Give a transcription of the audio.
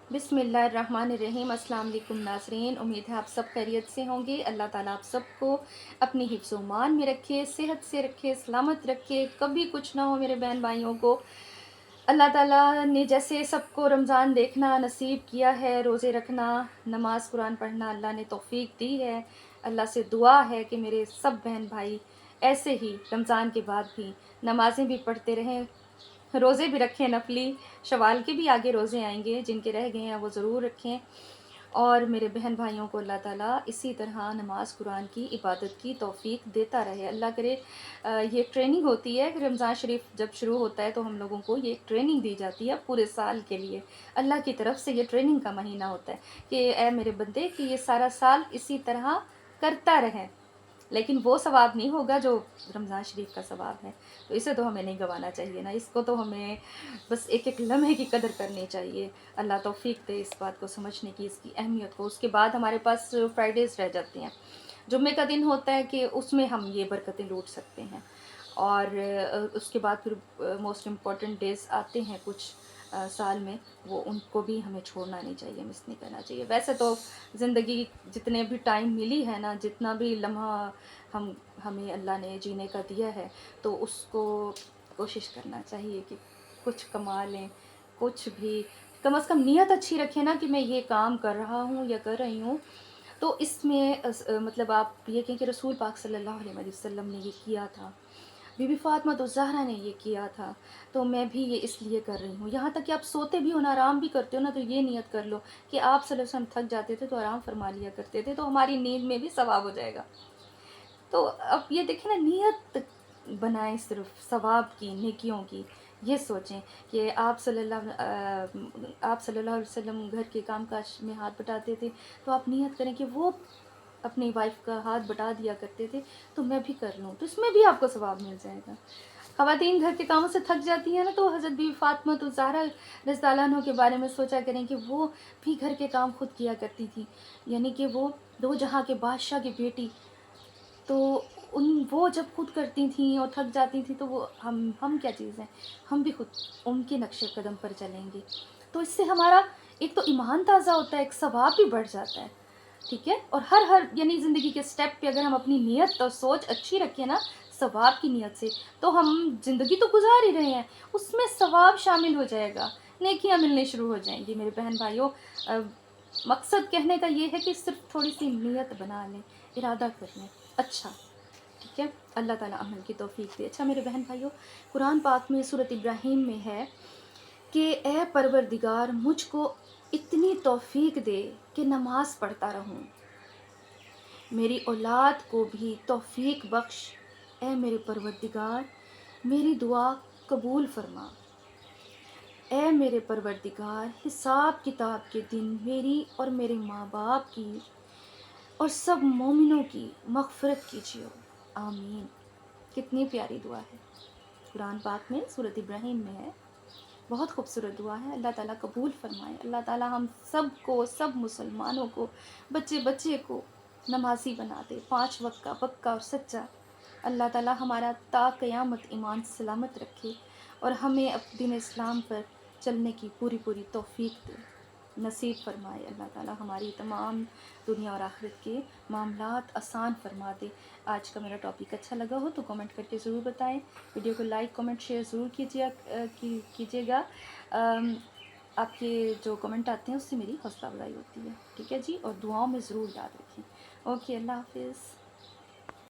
बिस्मिल्लाहिर्रहमानिर्रहीम। अस्सलाम वालेकुम नाज़रीन, उम्मीद है आप सब खैरियत से होंगे। अल्लाह ताला आप सबको अपनी हिफ्ज़ मान में रखे, सेहत से रखे, सलामत रखे, कभी कुछ ना हो मेरे बहन भाइयों को। अल्लाह ताला ने जैसे सबको रमज़ान देखना नसीब किया है, रोज़े रखना, नमाज़ कुरान पढ़ना अल्लाह ने तौफ़ीक दी है। अल्लाह से दुआ है कि मेरे सब बहन भाई ऐसे ही रमज़ान के बाद भी नमाज़ें भी पढ़ते रहें, रोज़े भी रखें नफली। शवाल के भी आगे रोज़े आएंगे, जिनके रह गए हैं वो ज़रूर रखें। और मेरे बहन भाइयों को अल्लाह ताला इसी तरह नमाज कुरान की इबादत की तौफ़ीक देता रहे। अल्लाह करे ये ट्रेनिंग होती है कि रमज़ान शरीफ जब शुरू होता है तो हम लोगों को ये ट्रेनिंग दी जाती है पूरे साल के लिए। अल्लाह की तरफ से ये ट्रेनिंग का महीना होता है कि ए मेरे बंदे कि ये सारा साल इसी तरह करता रहे। लेकिन वो सवाब नहीं होगा जो रमज़ान शरीफ का सवाब है, तो इसे तो हमें नहीं गंवाना चाहिए ना। इसको तो हमें बस एक एक लम्हे की कदर करनी चाहिए। अल्लाह तौफ़ीक दे इस बात को समझने की, इसकी अहमियत को। उसके बाद हमारे पास फ्राइडेज़ रह जाते हैं, जुम्मे का दिन होता है कि उसमें हम ये बरकतें लूट सकते हैं। और उसके बाद फिर मोस्ट इम्पॉर्टेंट डेज़ आते हैं कुछ साल में, वो उनको भी हमें छोड़ना नहीं चाहिए, मिस नहीं करना चाहिए। वैसे तो ज़िंदगी जितने भी टाइम मिली है ना, जितना भी लम्हा हमें अल्लाह ने जीने का दिया है, तो उसको कोशिश करना चाहिए कि कुछ कमा लें, कुछ भी कम से कम नीयत अच्छी रखें ना कि मैं ये काम कर रहा हूँ या कर रही हूँ। तो इसमें मतलब आप ये कहें कि रसूल पाक सल्लल्लाहु अलैहि वसल्लम ने ये किया था, बीबी फ़ातिमा तो ज़हरा ने ये किया था, तो मैं भी ये इसलिए कर रही हूँ। यहाँ तक कि आप सोते भी हो ना, आराम भी करते हो ना, तो ये नियत कर लो कि आप सल्लल्लाहु अलैहि वसल्लम थक जाते थे तो आराम फरमा लिया करते थे, तो हमारी नींद में भी सवाब हो जाएगा। तो अब ये देखें ना, नियत बनाएं सिर्फ सवाब की, नेकियों की। ये सोचें कि आप सल्लल्लाहु अलैहि वसल्लम घर के कामकाज में हाथ बटाते थे, तो आप नियत करें कि वो अपनी वाइफ का हाथ बटा दिया करते थे, तो मैं भी कर लूँ, तो इसमें भी आपको सवाब मिल जाएगा। ख़वातीन घर के कामों से थक जाती हैं ना, तो हज़रत बीबी फ़ातिमा तो ज़हरा रज़ियल्लाहु अन्हा के बारे में सोचा करें कि वो भी घर के काम खुद किया करती थी, यानी कि वो दो जहाँ के बादशाह की बेटी। तो वो जब खुद करती थीं और थक जाती थी, तो वो हम क्या चीज़ हैं, हम भी खुद उनके नक्शे कदम पर चलेंगे। तो इससे हमारा एक तो ईमान ताज़ा होता है, एक सवाब भी बढ़ जाता है, ठीक है। और हर यानी ज़िंदगी के स्टेप पे अगर हम अपनी नीयत और सोच अच्छी रखें ना, सवाब की नीयत से, तो हम ज़िंदगी तो गुजार ही रहे हैं, उसमें सवाब शामिल हो जाएगा, नेकियां मिलने शुरू हो जाएंगी। मेरे बहन भाइयों, मकसद कहने का ये है कि सिर्फ थोड़ी सी नीयत बना लें, इरादा कर लें, अच्छा, ठीक है। अल्लाह ताला अमल की तौफीक दे। अच्छा मेरे बहन भाइयों, कुरान पाक में सूरत इब्राहीम में है कि ए परवरदिगार, मुझको इतनी तौफीक दे कि नमाज पढ़ता रहूं, मेरी औलाद को भी तौफीक बख्श। ए मेरे परवरदिगार, मेरी दुआ कबूल फरमा। ए मेरे परवरदिगार, हिसाब किताब के दिन मेरी और मेरे माँ बाप की और सब मोमिनों की मग़फ़िरत कीजिए, आमीन। कितनी प्यारी दुआ है, कुरान पाक में सूरत इब्राहीम में है। बहुत खूबसूरत दुआ है, अल्लाह ताला कबूल फ़रमाए। अल्लाह ताला हम सब को, सब मुसलमानों को, बच्चे बच्चे को नमाजी बना दे, 5 वक्त का पक्का और सच्चा। अल्लाह ताला हमारा ता क़यामत ईमान सलामत रखे और हमें अब दीन इस्लाम पर चलने की पूरी पूरी तौफ़ीक दे, नसीब फरमाए। अल्लाह ताला हमारी तमाम दुनिया और आखिरत के मामलात आसान फरमा दे। आज का मेरा टॉपिक अच्छा लगा हो तो कमेंट करके ज़रूर बताएं, वीडियो को लाइक कमेंट शेयर ज़रूर कीजिएगा। आपके जो कमेंट आते हैं उससे मेरी हौसला अफजाई होती है, ठीक है जी। और दुआओं में ज़रूर याद रखें। ओके, अल्लाह हाफिज़।